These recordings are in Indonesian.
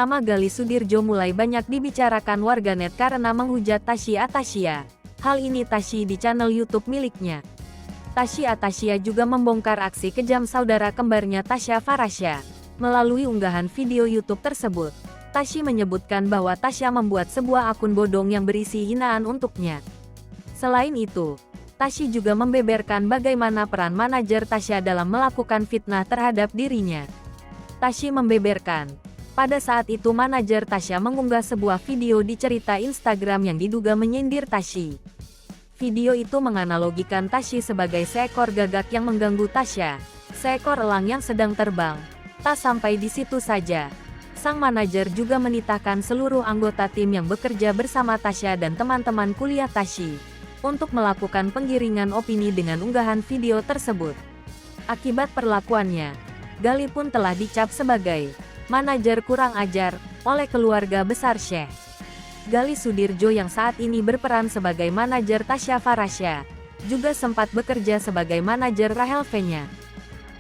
Nama Gali Sudirjo mulai banyak dibicarakan warganet karena menghujat Tasya Atasya. Hal ini Tasya di channel YouTube miliknya. Tasya Atasya juga membongkar aksi kejam saudara kembarnya Tasya Farasya. Melalui unggahan video YouTube tersebut, Tasya menyebutkan bahwa Tasya membuat sebuah akun bodong yang berisi hinaan untuknya. Selain itu, Tasya juga membeberkan bagaimana peran manajer Tasya dalam melakukan fitnah terhadap dirinya. Tasya membeberkan, pada saat itu manajer Tasya mengunggah sebuah video di cerita Instagram yang diduga menyindir Tasya. Video itu menganalogikan Tasya sebagai seekor gagak yang mengganggu Tasya, seekor elang yang sedang terbang. Tak sampai di situ saja, sang manajer juga menitahkan seluruh anggota tim yang bekerja bersama Tasya dan teman-teman kuliah Tasya untuk melakukan penggiringan opini dengan unggahan video tersebut. Akibat perlakuannya, Gali pun telah dicap sebagai manajer kurang ajar oleh keluarga besar Syekh. Gali Sudirjo yang saat ini berperan sebagai manajer Tasya Farasya, juga sempat bekerja sebagai manajer Rahel V-nya.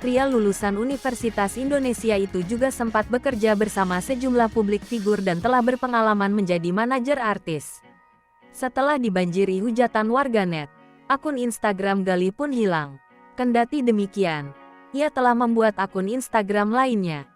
Pria lulusan Universitas Indonesia itu juga sempat bekerja bersama sejumlah publik figur dan telah berpengalaman menjadi manajer artis. Setelah dibanjiri hujatan warganet, akun Instagram Gali pun hilang. Kendati demikian, ia telah membuat akun Instagram lainnya.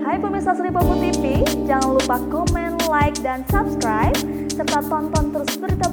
Hai pemirsa Sri Popo TV, jangan lupa komen, like, dan subscribe, serta tonton terus berita